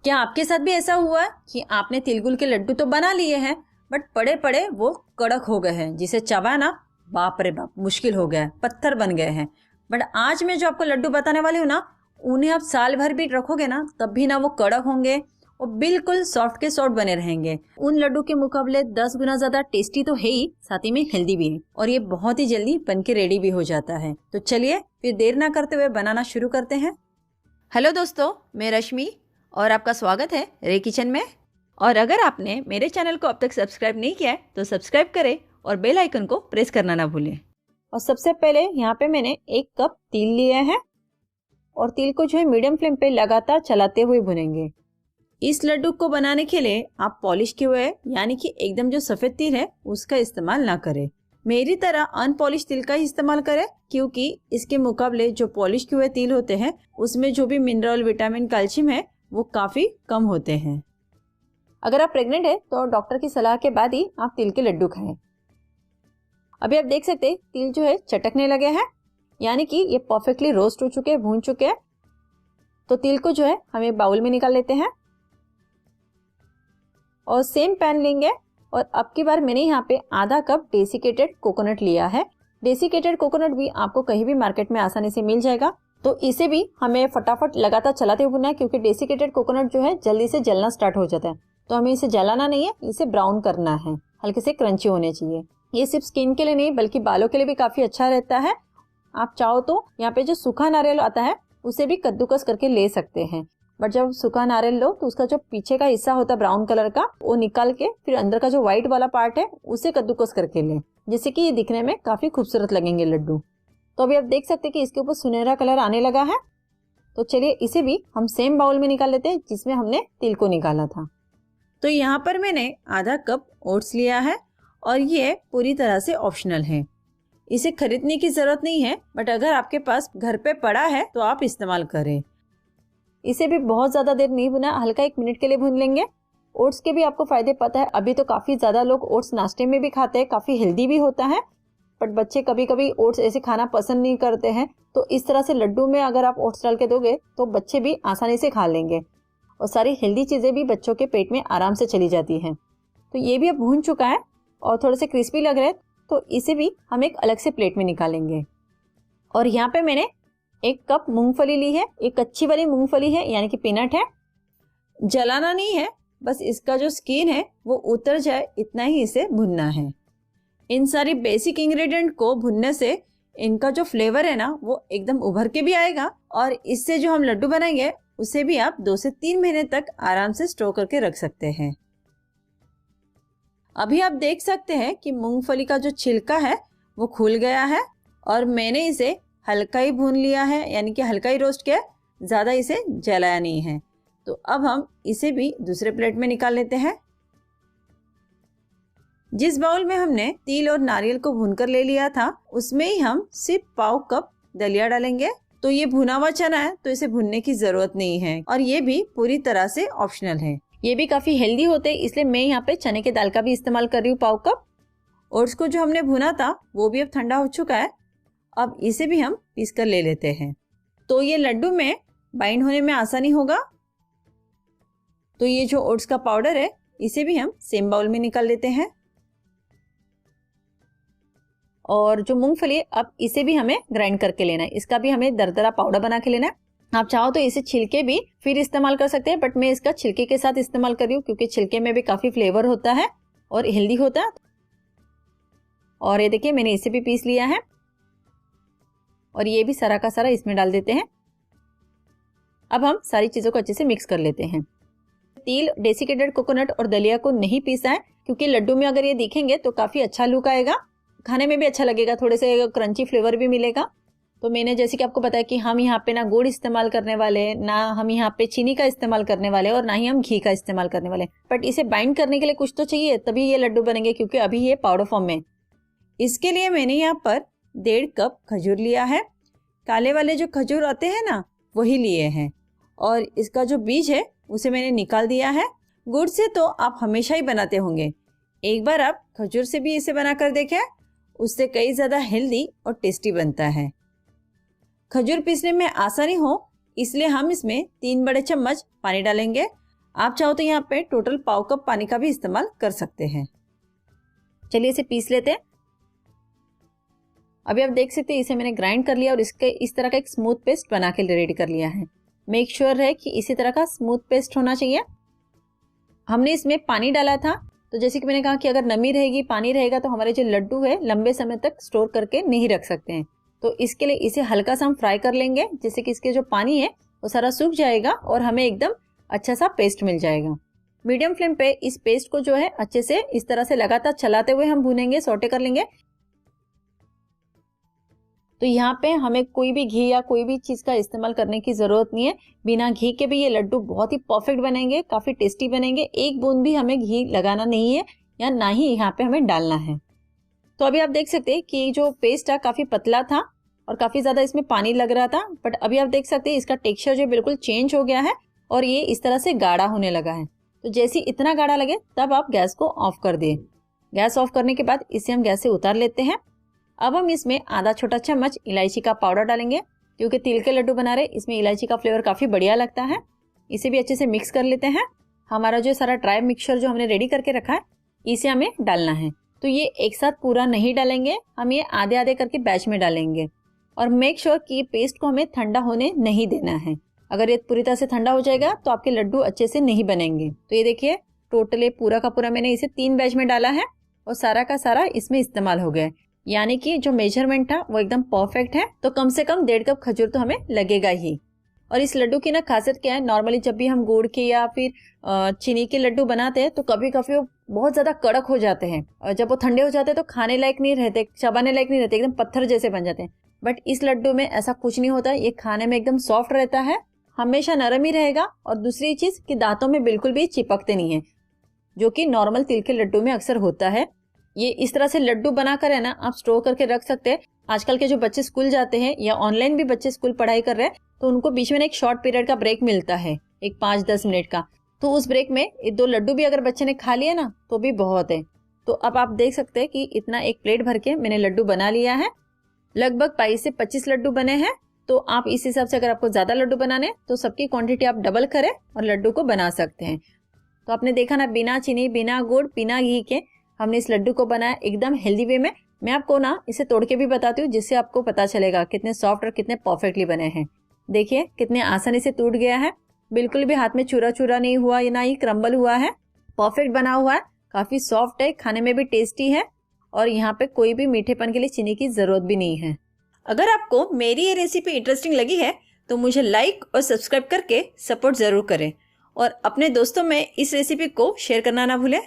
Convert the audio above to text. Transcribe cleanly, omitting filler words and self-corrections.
क्या आपके साथ भी ऐसा हुआ है कि आपने तिलगुल के लड्डू तो बना लिए हैं बट पड़े पड़े वो कड़क हो गए हैं, जिसे चबाना बाप रे बाप मुश्किल हो गया है, पत्थर बन गए हैं। बट आज मैं जो आपको लड्डू बताने वाली हूँ ना, उन्हें आप साल भर भी रखोगे ना तब भी ना वो कड़क होंगे और बिल्कुल सॉफ्ट के सॉफ्ट बने रहेंगे। उन लड्डू के मुकाबले 10 गुना ज्यादा टेस्टी तो है ही, साथ ही में हेल्दी भी है और ये बहुत ही जल्दी बन के रेडी भी हो जाता है। तो चलिए फिर देर ना करते हुए बनाना शुरू करते हैं। हेलो दोस्तों, मैं रश्मि और आपका स्वागत है रे किचन में। और अगर आपने मेरे चैनल को अब तक सब्सक्राइब नहीं किया है तो सब्सक्राइब करें और बेल आइकन को प्रेस करना ना भूलें। और सबसे पहले यहाँ पे मैंने 1 कप तिल लिया है और तिल को जो है मीडियम फ्लेम पे लगातार चलाते हुए भुनेंगे। इस लड्डू को बनाने के लिए आप पॉलिश किए हुए यानी कि एकदम जो सफेद तिल है उसका इस्तेमाल ना करें। मेरी तरह अनपॉलिश तिल का ही इस्तेमाल करें, क्योंकि इसके मुकाबले जो पॉलिश किए हुए तिल होते हैं उसमें जो भी मिनरल, विटामिन, कैल्शियम है वो काफी कम होते हैं। अगर आप प्रेग्नेंट है तो डॉक्टर की सलाह के बाद ही आप तिल के लड्डू खाएं। अभी आप देख सकते हैं तिल जो है चटकने लगे हैं, यानी कि ये परफेक्टली रोस्ट हो चुके हैं, भून चुके हैं। तो तिल को जो है हमें बाउल में निकाल लेते हैं और सेम पैन लेंगे और अब की बार मैंने यहाँ पे आधा कप डेसिकेटेड कोकोनट लिया है। डेसिकेटेड कोकोनट भी आपको कहीं भी मार्केट में आसानी से मिल जाएगा। तो इसे भी हमें फटाफट लगातार चलाते हुए भुनना है, क्योंकि डेसिकेटेड कोकोनट जो है जल्दी से जलना स्टार्ट हो जाता है। तो हमें इसे जलाना नहीं है, इसे ब्राउन करना है, हल्के से क्रंची होने चाहिए। ये सिर्फ स्किन के लिए नहीं बल्कि बालों के लिए भी काफी अच्छा रहता है। आप चाहो तो यहाँ पे जो सूखा नारियल आता है उसे भी कद्दूकस करके ले सकते हैं, बट जब सूखा नारियल लो तो उसका जो पीछे का हिस्सा होता है ब्राउन कलर का वो निकाल के फिर अंदर का जो व्हाइट वाला पार्ट है उसे कद्दूकस करके लें, जिससे कि ये दिखने में काफी खूबसूरत लगेंगे लड्डू। तो अभी आप देख सकते हैं कि इसके ऊपर सुनहरा कलर आने लगा है। तो चलिए इसे भी हम सेम बाउल में निकाल लेते हैं जिसमें हमने तिल को निकाला था। तो यहाँ पर मैंने आधा कप ओट्स लिया है और ये पूरी तरह से ऑप्शनल है, इसे खरीदने की जरूरत नहीं है, बट अगर आपके पास घर पे पड़ा है तो आप इस्तेमाल करें। इसे भी बहुत ज्यादा देर नहीं भुना, हल्का 1 मिनट के लिए भून लेंगे। ओट्स के भी आपको फायदे पता है, अभी तो काफी ज्यादा लोग ओट्स नाश्ते में भी खाते हैं, काफी हेल्दी भी होता है। बट बच्चे कभी कभी ओट्स ऐसे खाना पसंद नहीं करते हैं, तो इस तरह से लड्डू में अगर आप ओट्स डाल के दोगे तो बच्चे भी आसानी से खा लेंगे और सारी हेल्दी चीजें भी बच्चों के पेट में आराम से चली जाती हैं। तो ये भी अब भून चुका है और थोड़े से क्रिस्पी लग रहे हैं, तो इसे भी हम एक अलग से प्लेट में निकालेंगे। और यहाँ पे मैंने 1 कप मूंगफली ली है, एक अच्छी वाली मूंगफली है यानी कि पीनट है। जलाना नहीं है, बस इसका जो स्किन है वो उतर जाए इतना ही इसे भुनना है। इन सारी बेसिक इंग्रेडिएंट को भुनने से इनका जो फ्लेवर है ना वो एकदम उभर के भी आएगा और इससे जो हम लड्डू बनाएंगे उसे भी आप 2 से 3 महीने तक आराम से स्टोर करके रख सकते हैं। अभी आप देख सकते हैं कि मूंगफली का जो छिलका है वो खुल गया है और मैंने इसे हल्का ही भून लिया है, यानी कि हल्का ही रोस्ट किया, ज्यादा इसे जलाया नहीं है। तो अब हम इसे भी दूसरे प्लेट में निकाल लेते हैं। जिस बाउल में हमने तिल और नारियल को भूनकर ले लिया था उसमें ही हम सिर्फ पाव कप दलिया डालेंगे। तो ये भुना हुआ चना है तो इसे भुनने की जरूरत नहीं है और ये भी पूरी तरह से ऑप्शनल है। ये भी काफी हेल्दी होते हैं, इसलिए मैं यहाँ पे चने की दाल का भी इस्तेमाल कर रही हूँ पाव कप। ओट्स को जो हमने भुना था वो भी अब ठंडा हो चुका है, अब इसे भी हम पीस कर ले लेते हैं। तो ये लड्डू में बाइंड होने में आसानी होगा। तो ये जो ओट्स का पाउडर है इसे भी हम सेम बाउल में निकाल लेते हैं। और जो मूंगफली है अब इसे भी हमें ग्राइंड करके लेना है, इसका भी हमें दरदरा पाउडर बना के लेना है। आप चाहो तो इसे छिलके भी फिर इस्तेमाल कर सकते हैं, बट मैं इसका छिलके के साथ इस्तेमाल कर रही हूँ क्योंकि छिलके में भी काफी फ्लेवर होता है और हेल्दी होता है। और ये देखिए मैंने इसे भी पीस लिया है और ये भी सारा का सारा इसमें डाल देते हैं। अब हम सारी चीजों को अच्छे से मिक्स कर लेते हैं। तिल, डेसिकेटेड कोकोनट और दलिया को नहीं पीसा है क्योंकि लड्डू में अगर ये दिखेंगे तो काफी अच्छा लुक आएगा, खाने में भी अच्छा लगेगा, थोड़े से क्रंची फ्लेवर भी मिलेगा। तो मैंने जैसे कि आपको बताया कि हम यहाँ पे ना गुड़ इस्तेमाल करने वाले, ना हम यहाँ पे चीनी का इस्तेमाल करने वाले और ना ही हम घी का इस्तेमाल करने वाले, बट इसे बाइंड करने के लिए कुछ तो चाहिए तभी ये लड्डू बनेंगे, क्योंकि अभी ये पाउडर फॉर्म में। इसके लिए मैंने यहाँ पर 1.5 कप खजूर लिया है। काले वाले जो खजूर आते हैं ना वही लिए हैं और इसका जो बीज है उसे मैंने निकाल दिया है। गुड़ से तो आप हमेशा ही बनाते होंगे, एक बार आप खजूर से भी इसे बनाकर देखें, उससे कई ज्यादा हेल्दी और टेस्टी बनता है। खजूर पीसने में आसानी हो इसलिए हम इसमें 3 बड़े चम्मच पानी डालेंगे। आप चाहो तो यहाँ पे टोटल पाव कप पानी का भी इस्तेमाल कर सकते हैं। चलिए इसे पीस लेते हैं। अभी आप देख सकते हैं इसे मैंने ग्राइंड कर लिया और इसके इस तरह का एक स्मूथ पेस्ट बना के रेडी कर लिया है। मेक श्योर है कि इसी तरह का स्मूथ पेस्ट होना चाहिए। हमने इसमें पानी डाला था, तो जैसे कि मैंने कहा कि अगर नमी रहेगी, पानी रहेगा, तो हमारे जो लड्डू है लंबे समय तक स्टोर करके नहीं रख सकते हैं। तो इसके लिए इसे हल्का सा हम फ्राई कर लेंगे, जिससे कि इसके जो पानी है वो सारा सूख जाएगा और हमें एकदम अच्छा सा पेस्ट मिल जाएगा। मीडियम फ्लेम पे इस पेस्ट को जो है अच्छे से इस तरह से लगातार चलाते हुए हम भूनेंगे, सौटे कर लेंगे। तो यहाँ पे हमें कोई भी घी या कोई भी चीज़ का इस्तेमाल करने की ज़रूरत नहीं है। बिना घी के भी ये लड्डू बहुत ही परफेक्ट बनेंगे, काफ़ी टेस्टी बनेंगे। एक बूंद भी हमें घी लगाना नहीं है या ना ही यहाँ पे हमें डालना है। तो अभी आप देख सकते हैं कि जो पेस्ट है काफ़ी पतला था और काफ़ी ज़्यादा इसमें पानी लग रहा था, बट अभी आप देख सकते हैं इसका टेक्सचर जो बिल्कुल चेंज हो गया है और ये इस तरह से गाढ़ा होने लगा है। तो जैसे इतना गाढ़ा लगे तब आप गैस को ऑफ कर दें। गैस ऑफ करने के बाद इसे हम गैस से उतार लेते हैं। अब हम इसमें आधा छोटा चम्मच इलायची का पाउडर डालेंगे, क्योंकि तिल के लड्डू बना रहे इसमें इलायची का फ्लेवर काफ़ी बढ़िया लगता है। इसे भी अच्छे से मिक्स कर लेते हैं। हमारा जो सारा ड्राई मिक्सचर जो हमने रेडी करके रखा है इसे हमें डालना है। तो ये एक साथ पूरा नहीं डालेंगे, हम ये आधे आधे करके बैच में डालेंगे। और मेक श्योर कि पेस्ट को हमें ठंडा होने नहीं देना है। अगर ये पूरी तरह से ठंडा हो जाएगा तो आपके लड्डू अच्छे से नहीं बनेंगे। तो ये देखिए टोटली पूरा का पूरा मैंने इसे 3 बैच में डाला है और सारा का सारा इसमें इस्तेमाल हो गया है। यानी कि जो मेजरमेंट था वो एकदम परफेक्ट है। तो कम से कम 1.5 कप खजूर तो हमें लगेगा ही। और इस लड्डू की ना खासियत क्या है, नॉर्मली जब भी हम गुड़ के या फिर चीनी के लड्डू बनाते हैं तो कभी कभी वो बहुत ज़्यादा कड़क हो जाते हैं और जब वो ठंडे हो जाते हैं तो खाने लायक नहीं रहते, चबाने लायक नहीं रहते, एकदम पत्थर जैसे बन जाते हैं। बट इस लड्डू में ऐसा कुछ नहीं होता, ये खाने में एकदम सॉफ्ट रहता है, हमेशा नरम ही रहेगा। और दूसरी चीज़ कि दांतों में बिल्कुल भी चिपकते नहीं है, जो कि नॉर्मल तिल के लड्डू में अक्सर होता है। ये इस तरह से लड्डू बनाकर है ना आप स्टोर करके रख सकते हैं। आजकल के जो बच्चे स्कूल जाते हैं या ऑनलाइन भी बच्चे स्कूल पढ़ाई कर रहे हैं तो उनको बीच में एक शॉर्ट पीरियड का ब्रेक मिलता है, एक 5-10 मिनट का। तो उस ब्रेक में ये 2 लड्डू भी अगर बच्चे ने खा लिया ना तो भी बहुत है। तो अब आप देख सकते हैं कि इतना एक प्लेट भर के मैंने लड्डू बना लिया है। लगभग 22 से 25 लड्डू बने हैं। तो आप इस हिसाब से अगर आपको ज़्यादा लड्डू बनाने तो सबकी क्वांटिटी आप डबल करें और लड्डू को बना सकते हैं। तो आपने देखा ना, बिना चीनी, बिना गुड़, बिना घी के हमने इस लड्डू को बनाया एकदम हेल्दी वे में। मैं आपको ना इसे तोड़ के भी बताती हूँ, जिससे आपको पता चलेगा कितने सॉफ्ट और कितने परफेक्टली बने हैं। देखिए कितने आसानी से टूट गया है, बिल्कुल भी हाथ में चूरा चूरा नहीं हुआ, ना ही क्रम्बल हुआ है, परफेक्ट बना हुआ है, काफ़ी सॉफ्ट है, खाने में भी टेस्टी है और यहाँ पे कोई भी मीठेपन के लिए चीनी की ज़रूरत भी नहीं है। अगर आपको मेरी ये रेसिपी इंटरेस्टिंग लगी है तो मुझे लाइक और सब्सक्राइब करके सपोर्ट ज़रूर करें और अपने दोस्तों में इस रेसिपी को शेयर करना ना भूलें।